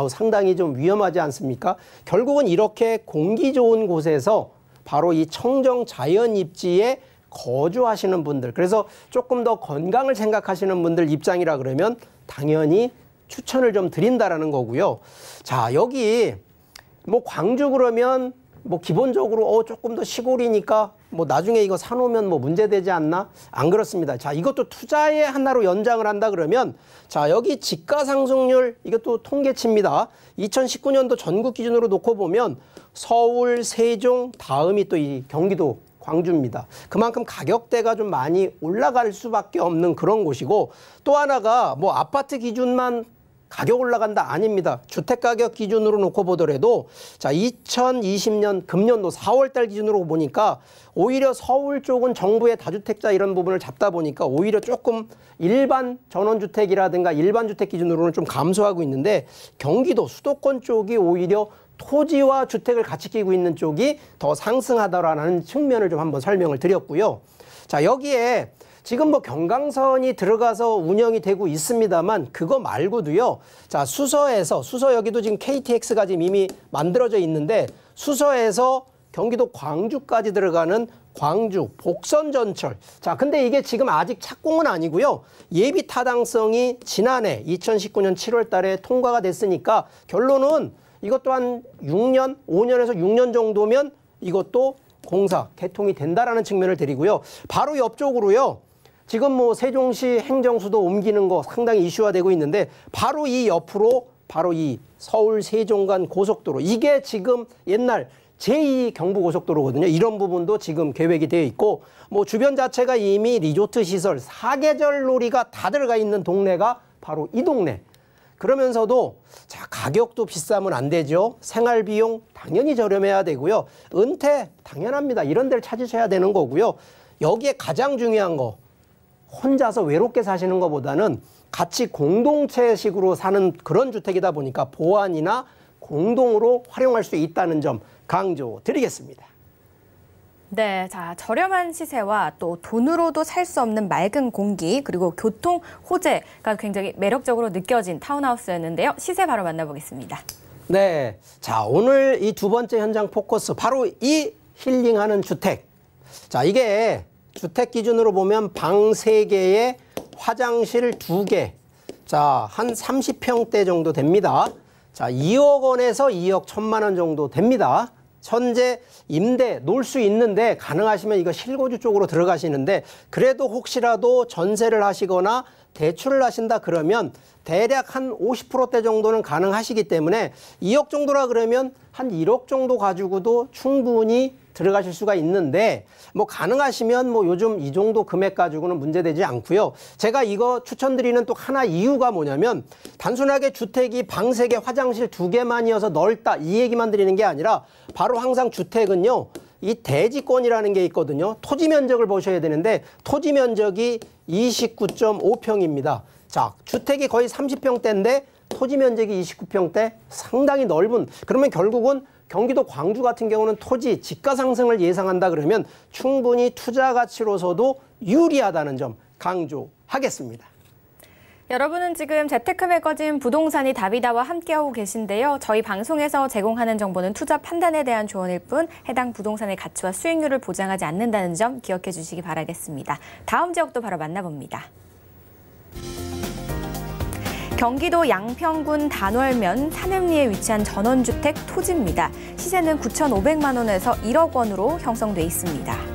Speaker 3: 상당히 좀 위험하지 않습니까? 결국은 이렇게 공기 좋은 곳에서 바로 이 청정 자연 입지에 거주하시는 분들, 그래서 조금 더 건강을 생각하시는 분들 입장이라 그러면 당연히 추천을 좀 드린다라는 거고요. 자, 여기 뭐 광주 그러면 뭐 기본적으로 조금 더 시골이니까 뭐 나중에 이거 사놓으면 뭐 문제되지 않나? 안 그렇습니다. 자, 이것도 투자의 하나로 연장을 한다 그러면, 자, 여기 집가 상승률 이것도 통계치입니다. 2019년도 전국 기준으로 놓고 보면 서울, 세종, 다음이 또 이 경기도 광주입니다. 그만큼 가격대가 좀 많이 올라갈 수밖에 없는 그런 곳이고, 또 하나가 뭐 아파트 기준만 가격 올라간다 아닙니다. 주택가격 기준으로 놓고 보더라도, 자, 2020년 금년도 4월달 기준으로 보니까 오히려 서울 쪽은 정부의 다주택자 이런 부분을 잡다 보니까 오히려 조금 일반 전원주택이라든가 일반 주택 기준으로는 좀 감소하고 있는데, 경기도 수도권 쪽이 오히려 토지와 주택을 같이 끼고 있는 쪽이 더 상승하다라는 측면을 좀 한번 설명을 드렸고요. 자, 여기에 지금 뭐 경강선이 들어가서 운영이 되고 있습니다만 그거 말고도요. 자, 수서 여기도 지금 KTX가 지금 이미 만들어져 있는데, 수서에서 경기도 광주까지 들어가는 광주 복선전철. 자, 근데 이게 지금 아직 착공은 아니고요. 예비 타당성이 지난해 2019년 7월 달에 통과가 됐으니까 결론은 이것도 한 6년, 5년에서 6년 정도면 이것도 공사, 개통이 된다라는 측면을 드리고요. 바로 옆쪽으로요. 지금 뭐 세종시 행정수도 옮기는 거 상당히 이슈화되고 있는데, 바로 이 옆으로 바로 이 서울 세종 간 고속도로, 이게 지금 옛날 제2 경부고속도로거든요. 이런 부분도 지금 계획이 되어 있고, 뭐 주변 자체가 이미 리조트 시설, 사계절 놀이가 다 들어가 있는 동네가 바로 이 동네. 그러면서도 자, 가격도 비싸면 안 되죠. 생활비용 당연히 저렴해야 되고요. 은퇴 당연합니다. 이런 데를 찾으셔야 되는 거고요. 여기에 가장 중요한 거, 혼자서 외롭게 사시는 것보다는 같이 공동체식으로 사는 그런 주택이다 보니까 보안이나 공동으로 활용할 수 있다는 점 강조드리겠습니다.
Speaker 2: 네, 자, 저렴한 시세와 또 돈으로도 살 수 없는 맑은 공기, 그리고 교통 호재가 굉장히 매력적으로 느껴진 타운하우스였는데요. 시세 바로 만나보겠습니다.
Speaker 3: 네, 자, 오늘 이 두 번째 현장 포커스, 바로 이 힐링하는 주택. 자, 이게 주택 기준으로 보면 방 3개에 화장실 2개. 자, 한 30평대 정도 됩니다. 자, 2억 원에서 2억 1천만 원 정도 됩니다. 현재 임대 놓을 수 있는데, 가능하시면 이거 실거주 쪽으로 들어가시는데, 그래도 혹시라도 전세를 하시거나 대출을 하신다 그러면 대략 한 50%대 정도는 가능하시기 때문에 2억 정도라 그러면 한 1억 정도 가지고도 충분히 들어가실 수가 있는데, 뭐 가능하시면 뭐 요즘 이 정도 금액 가지고는 문제되지 않고요. 제가 이거 추천드리는 또 하나 이유가 뭐냐면, 단순하게 주택이 방 3개, 화장실 2개만이어서 넓다 이 얘기만 드리는 게 아니라, 바로 항상 주택은요, 이 대지권이라는 게 있거든요. 토지 면적을 보셔야 되는데, 토지 면적이 29.5평입니다. 자, 주택이 거의 30평대인데 토지 면적이 29평대, 상당히 넓은, 그러면 결국은 경기도 광주 같은 경우는 토지 지가 상승을 예상한다 그러면 충분히 투자 가치로서도 유리하다는 점 강조하겠습니다.
Speaker 2: 여러분은 지금 재테크 매거진 부동산이 답이다와 함께하고 계신데요. 저희 방송에서 제공하는 정보는 투자 판단에 대한 조언일 뿐 해당 부동산의 가치와 수익률을 보장하지 않는다는 점 기억해 주시기 바라겠습니다. 다음 지역도 바로 만나봅니다. 경기도 양평군 단월면 산음리에 위치한 전원주택 토지입니다. 시세는 9,500만 원에서 1억 원으로 형성돼 있습니다.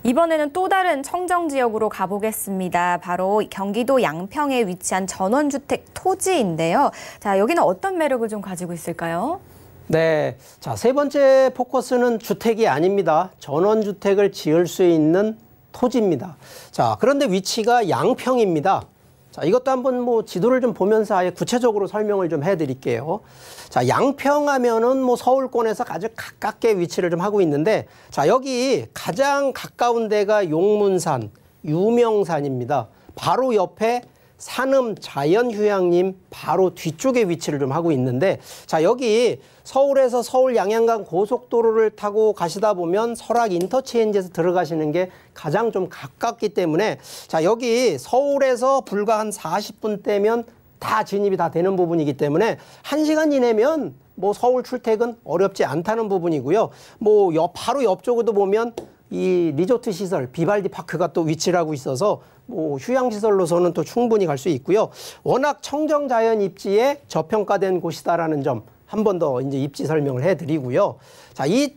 Speaker 2: 이번에는 또 다른 청정 지역으로 가보겠습니다. 바로 경기도 양평에 위치한 전원주택 토지인데요. 자, 여기는 어떤 매력을 좀 가지고 있을까요?
Speaker 3: 네. 자, 세 번째 포커스는 주택이 아닙니다. 전원주택을 지을 수 있는 토지입니다. 자, 그런데 위치가 양평입니다. 자, 이것도 한번 뭐 지도를 좀 보면서 아예 구체적으로 설명을 좀 해드릴게요. 자, 양평하면은 뭐 서울권에서 아주 가깝게 위치를 좀 하고 있는데, 자, 여기 가장 가까운 데가 용문산, 유명산입니다. 바로 옆에 산음 자연휴양림 바로 뒤쪽에 위치를 좀 하고 있는데, 자, 여기 서울에서 서울 양양간 고속도로를 타고 가시다 보면 설악 인터체인지에서 들어가시는 게 가장 좀 가깝기 때문에, 자, 여기 서울에서 불과 한 40분대면 다 진입이 다 되는 부분이기 때문에 1시간 이내면 뭐 서울 출퇴근 어렵지 않다는 부분이고요. 뭐 바로 옆쪽으로 보면 이 리조트 시설 비발디 파크가 또 위치를 하고 있어서 뭐 휴양시설로서는 또 충분히 갈 수 있고요. 워낙 청정자연 입지에 저평가된 곳이다라는 점 한 번 더 이제 입지 설명을 해드리고요. 자, 이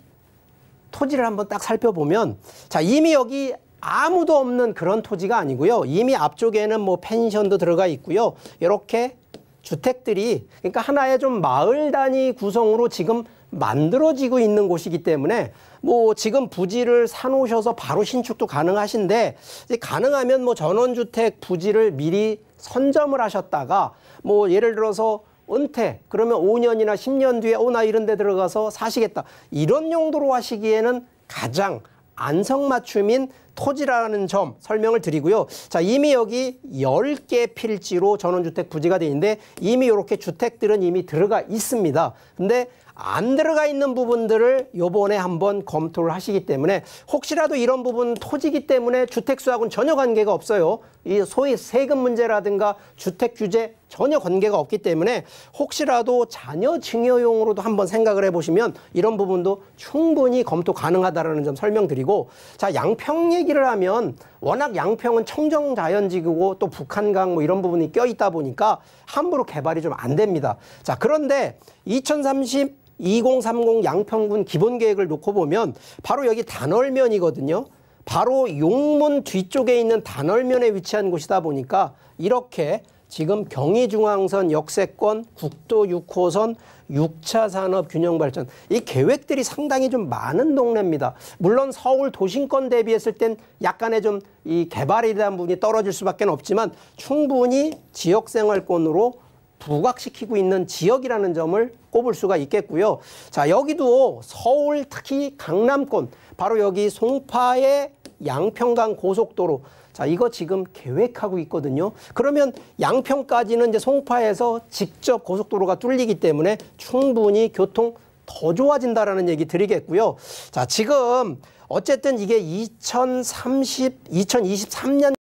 Speaker 3: 토지를 한번 딱 살펴보면, 자, 이미 여기 아무도 없는 그런 토지가 아니고요. 이미 앞쪽에는 뭐 펜션도 들어가 있고요. 이렇게 주택들이, 그러니까 하나의 좀 마을 단위 구성으로 지금 만들어지고 있는 곳이기 때문에 뭐 지금 부지를 사놓으셔서 바로 신축도 가능하신데, 가능하면 뭐 전원주택 부지를 미리 선점을 하셨다가 뭐 예를 들어서 은퇴, 그러면 5년이나 10년 뒤에 나 이런 데 들어가서 사시겠다, 이런 용도로 하시기에는 가장 안성맞춤인 토지라는 점 설명을 드리고요. 자, 이미 여기 10개 필지로 전원주택 부지가 되어 있는데 이미 이렇게 주택들은 이미 들어가 있습니다. 근데 안 들어가 있는 부분들을 요번에 한번 검토를 하시기 때문에, 혹시라도 이런 부분 토지기 때문에 주택수하고는 전혀 관계가 없어요. 이 소위 세금 문제라든가 주택 규제 전혀 관계가 없기 때문에 혹시라도 자녀 증여용으로도 한번 생각을 해보시면 이런 부분도 충분히 검토 가능하다는 점 설명드리고, 자, 양평 얘기를 하면 워낙 양평은 청정자연지구고 또 북한강 뭐 이런 부분이 껴있다 보니까 함부로 개발이 좀 안 됩니다. 자, 그런데 2030 양평군 기본계획을 놓고 보면 바로 여기 단월면이거든요. 바로 용문 뒤쪽에 있는 단월면에 위치한 곳이다 보니까 이렇게 지금 경의중앙선 역세권, 국도 6호선, 6차 산업 균형 발전, 이 계획들이 상당히 좀 많은 동네입니다. 물론 서울 도심권 대비했을 땐 약간의 좀 이 개발에 대한 부분이 떨어질 수밖에 없지만 충분히 지역생활권으로 부각시키고 있는 지역이라는 점을 꼽을 수가 있겠고요. 자, 여기도 서울 특히 강남권, 바로 여기 송파의 양평간 고속도로, 자, 이거 지금 계획하고 있거든요. 그러면 양평까지는 이제 송파에서 직접 고속도로가 뚫리기 때문에 충분히 교통 더 좋아진다라는 얘기 드리겠고요. 자, 지금 어쨌든 이게 2023년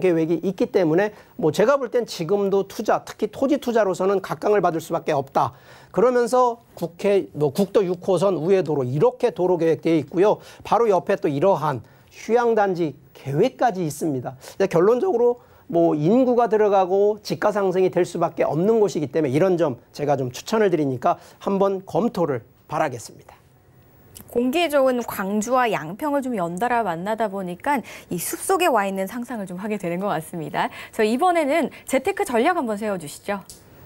Speaker 3: 계획이 있기 때문에 뭐 제가 볼 땐 지금도 투자, 특히 토지 투자로서는 각광을 받을 수밖에 없다. 그러면서 국도 6호선 우회도로 이렇게 도로 계획되어 있고요. 바로 옆에 또 이러한 휴양단지 계획까지 있습니다. 결론적으로 뭐 인구가 들어가고 집가 상승이 될 수밖에 없는 곳이기 때문에 이런 점 제가 좀 추천을 드리니까 한번 검토를 바라겠습니다.
Speaker 2: 공기 좋은 광주와 양평을 좀 연달아 만나다 보니까 이 숲속에 와 있는 상상을 좀 하게 되는 것 같습니다. 저 이번에는 재테크 전략 한번 세워주시죠.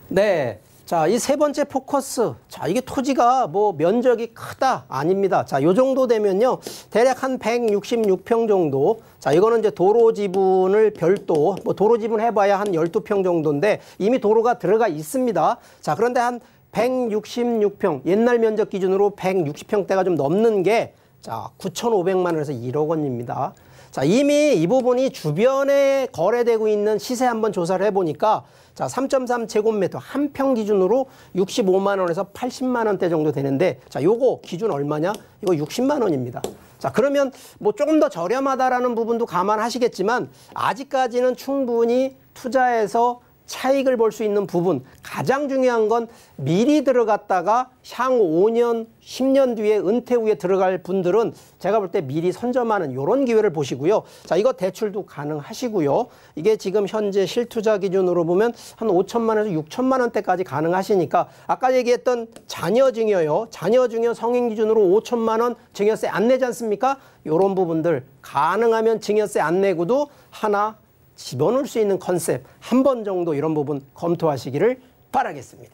Speaker 3: 네. 자, 이 세 번째 포커스. 자, 이게 토지가 뭐 면적이 크다 아닙니다. 자, 요 정도 되면요. 대략 한 166평 정도. 자, 이거는 이제 도로 지분을 별도, 뭐 도로 지분 해봐야 한 12평 정도인데 이미 도로가 들어가 있습니다. 자, 그런데 한 166평, 옛날 면적 기준으로 160평대가 좀 넘는 게, 자, 9,500만 원에서 1억 원입니다. 자, 이미 이 부분이 주변에 거래되고 있는 시세 한번 조사를 해보니까 자, 3.3제곱미터 한 평 기준으로 65만 원에서 80만 원대 정도 되는데 자, 요거 기준 얼마냐? 이거 60만 원입니다. 자, 그러면 뭐 조금 더 저렴하다라는 부분도 감안하시겠지만 아직까지는 충분히 투자해서 차익을 볼 수 있는 부분, 가장 중요한 건 미리 들어갔다가 향후 5년, 10년 뒤에 은퇴 후에 들어갈 분들은 제가 볼 때 미리 선점하는 이런 기회를 보시고요. 자, 이거 대출도 가능하시고요. 이게 지금 현재 실투자 기준으로 보면 한 5천만 원에서 6천만 원대까지 가능하시니까 아까 얘기했던 자녀 증여요. 자녀 증여 성인 기준으로 5천만 원 증여세 안 내지 않습니까? 이런 부분들 가능하면 증여세 안 내고도 하나 집어넣을 수 있는 컨셉 한 번 정도 이런 부분 검토하시기를 바라겠습니다.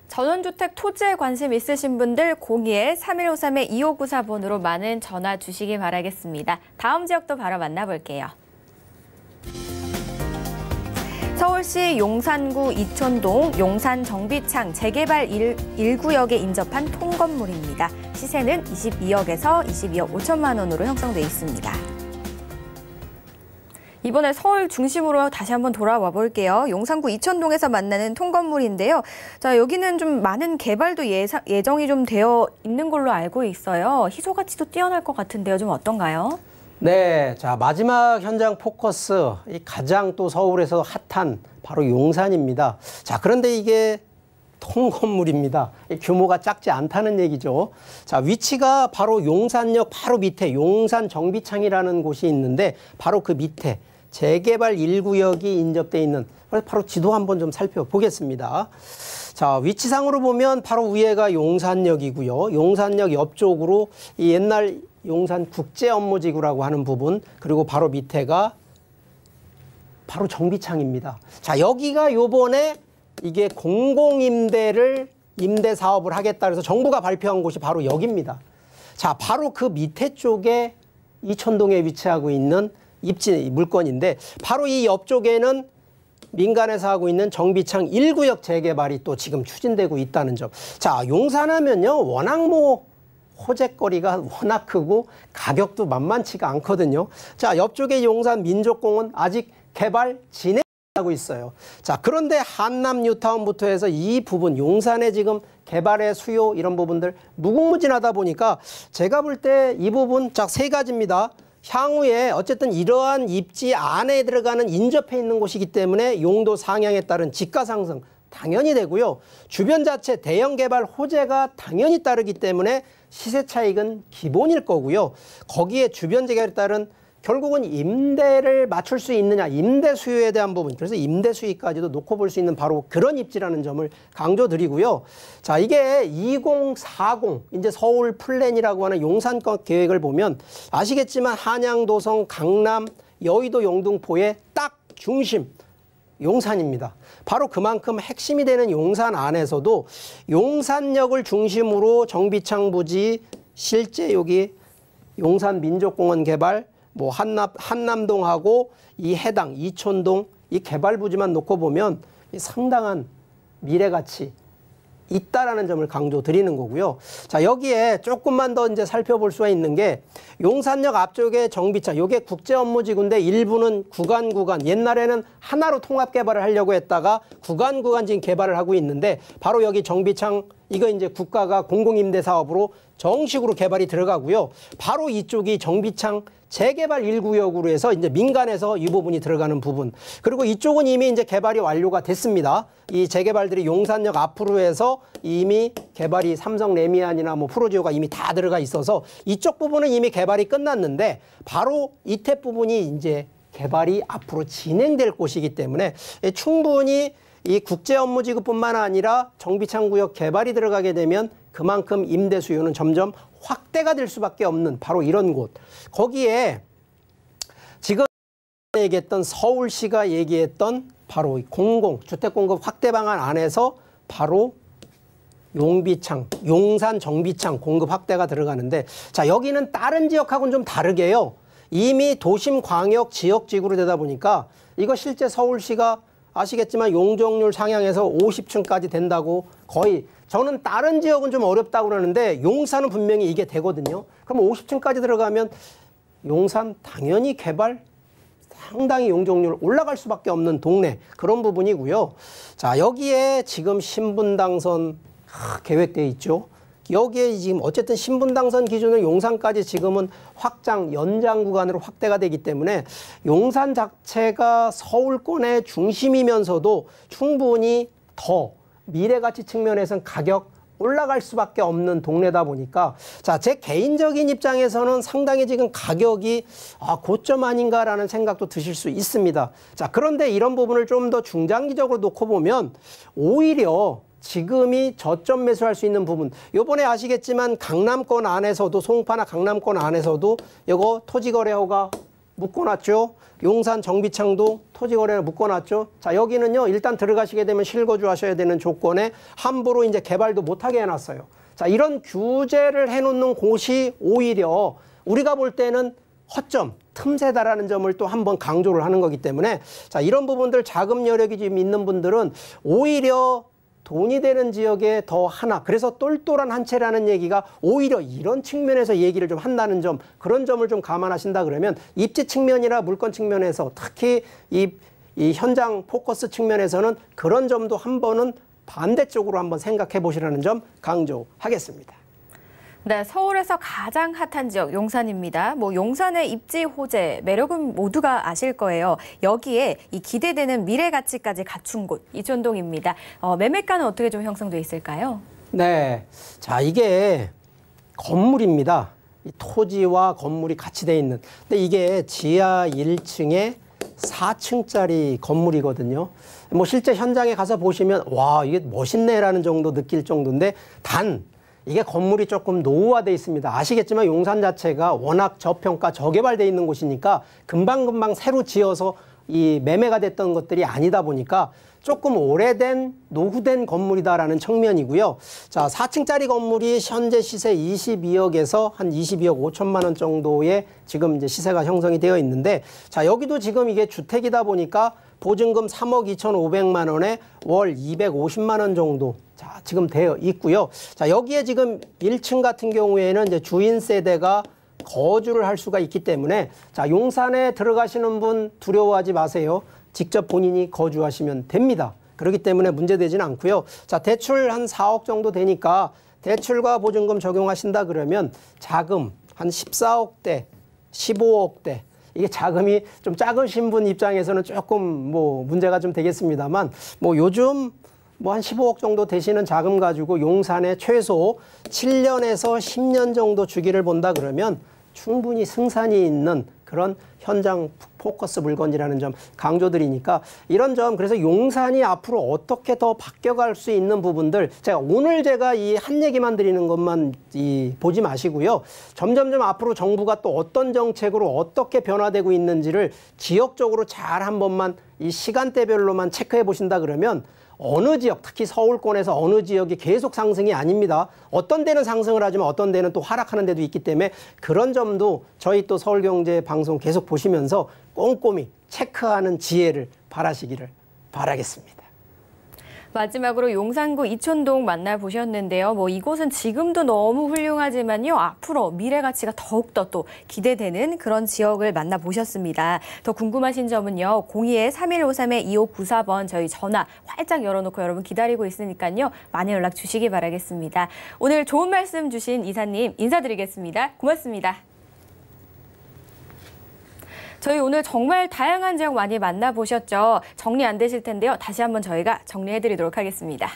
Speaker 2: 전원주택 토지에 관심 있으신 분들 02-3153-2594번으로 많은 전화 주시기 바라겠습니다. 다음 지역도 바로 만나볼게요. 서울시 용산구 이촌동 용산정비창 재개발 1구역에 인접한 통건물입니다. 시세는 22억에서 22억 5천만 원으로 형성돼 있습니다. 이번에 서울 중심으로 다시 한번 돌아와 볼게요. 용산구 이촌동에서 만나는 통건물인데요. 자, 여기는 좀 많은 개발도 예정이 좀 되어 있는 걸로 알고 있어요. 희소 가치도 뛰어날 것 같은데요. 좀 어떤가요?
Speaker 3: 네, 자, 마지막 현장 포커스, 이 가장 또 서울에서 핫한 바로 용산입니다. 자, 그런데 이게 통건물입니다. 규모가 작지 않다는 얘기죠. 자, 위치가 바로 용산역 바로 밑에 용산정비창이라는 곳이 있는데 바로 그 밑에 재개발 1구역이 인접돼 있는 바로 지도 한번 좀 살펴보겠습니다. 자, 위치상으로 보면 바로 위에가 용산역이고요. 용산역 옆쪽으로 이 옛날 용산국제업무지구라고 하는 부분, 그리고 바로 밑에가 바로 정비창입니다. 자, 여기가 요번에 이게 공공임대를 임대 사업을 하겠다 그래서 정부가 발표한 곳이 바로 여기입니다. 자, 바로 그 밑에 쪽에 이촌동에 위치하고 있는 입지 물건인데 바로 이 옆쪽에는 민간에서 하고 있는 정비창 1구역 재개발이 또 지금 추진되고 있다는 점. 자, 용산하면요 워낙 뭐 호재거리가 워낙 크고 가격도 만만치가 않거든요. 자, 옆쪽에 용산 민족공원 아직 개발 진행하고 있어요. 자, 그런데 한남 뉴타운부터 해서 이 부분 용산에 지금 개발의 수요 이런 부분들 무궁무진하다 보니까 제가 볼 때 이 부분 자, 세 가지입니다. 향후에 어쨌든 이러한 입지 안에 들어가는 인접해 있는 곳이기 때문에 용도 상향에 따른 지가 상승 당연히 되고요. 주변 자체 대형 개발 호재가 당연히 따르기 때문에 시세 차익은 기본일 거고요. 거기에 주변 재개발에 따른 결국은 임대를 맞출 수 있느냐, 임대 수요에 대한 부분, 그래서 임대 수익까지도 놓고 볼 수 있는 바로 그런 입지라는 점을 강조드리고요. 자, 이게 2040 이제 서울 플랜이라고 하는 용산권 계획을 보면 아시겠지만 한양, 도성, 강남, 여의도, 영등포의 딱 중심 용산입니다. 바로 그만큼 핵심이 되는 용산 안에서도 용산역을 중심으로 정비창 부지, 실제 여기 용산 민족공원 개발, 뭐 한남동하고 이 해당 이촌동 이 개발 부지만 놓고 보면 상당한 미래 가치 있다라는 점을 강조드리는 거고요. 자, 여기에 조금만 더 이제 살펴볼 수가 있는 게 용산역 앞쪽에 정비창, 요게 국제업무지구인데 일부는 구간 옛날에는 하나로 통합 개발을 하려고 했다가 구간 지금 개발을 하고 있는데 바로 여기 정비창 이거 이제 국가가 공공임대 사업으로 정식으로 개발이 들어가고요. 바로 이쪽이 정비창 재개발 1구역으로 해서 이제 민간에서 이 부분이 들어가는 부분. 그리고 이쪽은 이미 이제 개발이 완료가 됐습니다. 이 재개발들이 용산역 앞으로 해서 이미 개발이 삼성 레미안이나 뭐 프로지오가 이미 다 들어가 있어서 이쪽 부분은 이미 개발이 끝났는데 바로 이태 부분이 이제 개발이 앞으로 진행될 곳이기 때문에 충분히 이 국제업무지구뿐만 아니라 정비창구역 개발이 들어가게 되면 그만큼 임대 수요는 점점 확대가 될 수밖에 없는 바로 이런 곳. 거기에 지금 얘기했던 서울시가 얘기했던 바로 주택공급 확대 방안 안에서 바로 용산 정비창 공급 확대가 들어가는데 자, 여기는 다른 지역하고는 좀 다르게요. 이미 도심 광역 지역지구로 되다 보니까 이거 실제 서울시가 아시겠지만 용적률 상향해서 50층까지 된다고 거의 저는 다른 지역은 좀 어렵다고 그러는데 용산은 분명히 이게 되거든요. 그럼 50층까지 들어가면 용산 당연히 개발 상당히 용적률 올라갈 수밖에 없는 동네 그런 부분이고요. 자, 여기에 지금 신분당선 계획되어 있죠. 여기에 지금 어쨌든 신분당선 기준을 용산까지 지금은 확장, 연장 구간으로 확대가 되기 때문에 용산 자체가 서울권의 중심이면서도 충분히 더 미래가치 측면에서는 가격 올라갈 수밖에 없는 동네다 보니까 자, 제 개인적인 입장에서는 상당히 지금 가격이 고점 아닌가라는 생각도 드실 수 있습니다. 자, 그런데 이런 부분을 좀 더 중장기적으로 놓고 보면 오히려 지금이 저점 매수할 수 있는 부분. 요번에 아시겠지만 강남권 안에서도 송파나 강남권 안에서도 이거 토지거래허가 묶어놨죠. 용산 정비창도 토지거래를 묶어놨죠. 자, 여기는요 일단 들어가시게 되면 실거주 하셔야 되는 조건에 함부로 이제 개발도 못하게 해놨어요. 자, 이런 규제를 해놓는 곳이 오히려 우리가 볼 때는 허점, 틈새다라는 점을 또 한번 강조를 하는 거기 때문에 자, 이런 부분들 자금 여력이 좀 있는 분들은 오히려 돈이 되는 지역에 더 하나, 그래서 똘똘한 한 채라는 얘기가 오히려 이런 측면에서 얘기를 좀 한다는 점, 그런 점을 좀 감안하신다 그러면 입지 측면이나 물건 측면에서 특히 이 현장 포커스 측면에서는 그런 점도 한 번은 반대쪽으로 한번 생각해 보시라는 점 강조하겠습니다.
Speaker 2: 네, 서울에서 가장 핫한 지역 용산입니다. 용산의 입지 호재 매력은 모두가 아실 거예요. 여기에 이 기대되는 미래 가치까지 갖춘 곳 이촌동입니다. 매매가는 어떻게 좀 형성돼 있을까요?
Speaker 3: 네, 자, 이게 건물입니다. 이 토지와 건물이 같이 돼 있는. 근데 이게 지하 1층에 4층짜리 건물이거든요. 실제 현장에 가서 보시면 와, 이게 멋있네라는 정도 느낄 정도인데 단 이게 건물이 조금 노후화돼 있습니다. 아시겠지만 용산 자체가 워낙 저평가, 저개발돼 있는 곳이니까 금방금방 새로 지어서 이 매매가 됐던 것들이 아니다 보니까 조금 오래된 노후된 건물이다라는 측면이고요. 자, 4층짜리 건물이 현재 시세 22억에서 한 22억 5천만 원 정도의 지금 이제 시세가 형성이 되어 있는데 자, 여기도 지금 이게 주택이다 보니까 보증금 3억 2,500만 원에 월 250만 원 정도 자, 지금 되어 있고요. 자, 여기에 지금 1층 같은 경우에는 이제 주인 세대가 거주를 할 수가 있기 때문에 자, 용산에 들어가시는 분 두려워하지 마세요. 직접 본인이 거주하시면 됩니다. 그렇기 때문에 문제되지는 않고요. 자, 대출 한 4억 정도 되니까 대출과 보증금 적용하신다 그러면 자금 한 14억대, 15억대 이게 자금이 좀 작으신 분 입장에서는 조금 문제가 좀 되겠습니다만 요즘 한 15억 정도 되시는 자금 가지고 용산에 최소 7년에서 10년 정도 주기를 본다 그러면 충분히 승산이 있는 그런 현장 포커스 물건이라는 점 강조드리니까 이런 점 그래서 용산이 앞으로 어떻게 더 바뀌어갈 수 있는 부분들 오늘 제가 이 한 얘기만 드리는 것만 보지 마시고요. 점점점 앞으로 정부가 또 어떤 정책으로 어떻게 변화되고 있는지를 지역적으로 잘 한 번만 이 시간대별로만 체크해 보신다 그러면 어느 지역, 특히 서울권에서 어느 지역이 계속 상승이 아닙니다. 어떤 데는 상승을 하지만 어떤 데는 또 하락하는 데도 있기 때문에 그런 점도 저희 또 서울경제 방송 계속 보시면서 꼼꼼히 체크하는 지혜를 바라시기를 바라겠습니다.
Speaker 2: 마지막으로 용산구 이촌동 만나보셨는데요. 이곳은 지금도 너무 훌륭하지만요. 앞으로 미래 가치가 더욱더 또 기대되는 그런 지역을 만나보셨습니다. 더 궁금하신 점은요. 02-3153-2594번 저희 전화 활짝 열어놓고 여러분 기다리고 있으니까요. 많이 연락 주시기 바라겠습니다. 오늘 좋은 말씀 주신 이사님 인사드리겠습니다. 고맙습니다. 저희 오늘 정말 다양한 지역 많이 만나보셨죠? 정리 안 되실 텐데요. 다시 한번 저희가 정리해드리도록 하겠습니다.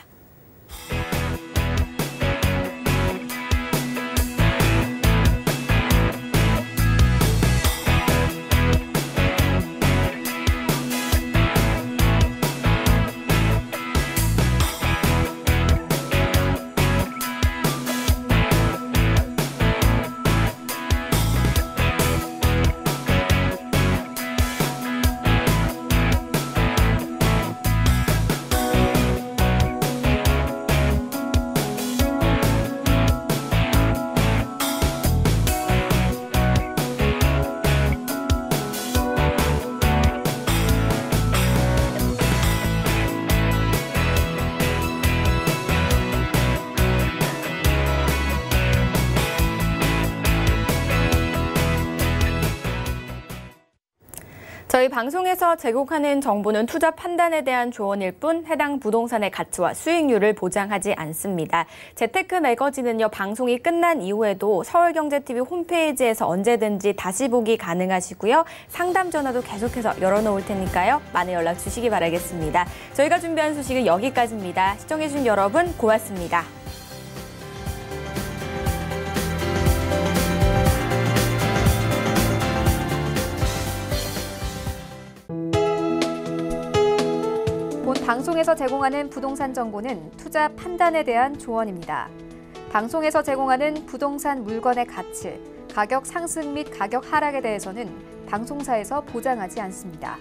Speaker 2: 저희 방송에서 제공하는 정보는 투자 판단에 대한 조언일 뿐 해당 부동산의 가치와 수익률을 보장하지 않습니다. 재테크 매거진은요, 방송이 끝난 이후에도 서울경제TV 홈페이지에서 언제든지 다시 보기 가능하시고요. 상담 전화도 계속해서 열어놓을 테니까요. 많은 연락 주시기 바라겠습니다. 저희가 준비한 소식은 여기까지입니다. 시청해주신 여러분 고맙습니다.
Speaker 1: 본 방송에서 제공하는 부동산 정보는 투자 판단에 대한 조언입니다. 방송에서 제공하는 부동산 물건의 가치, 가격 상승 및 가격 하락에 대해서는 방송사에서 보장하지 않습니다.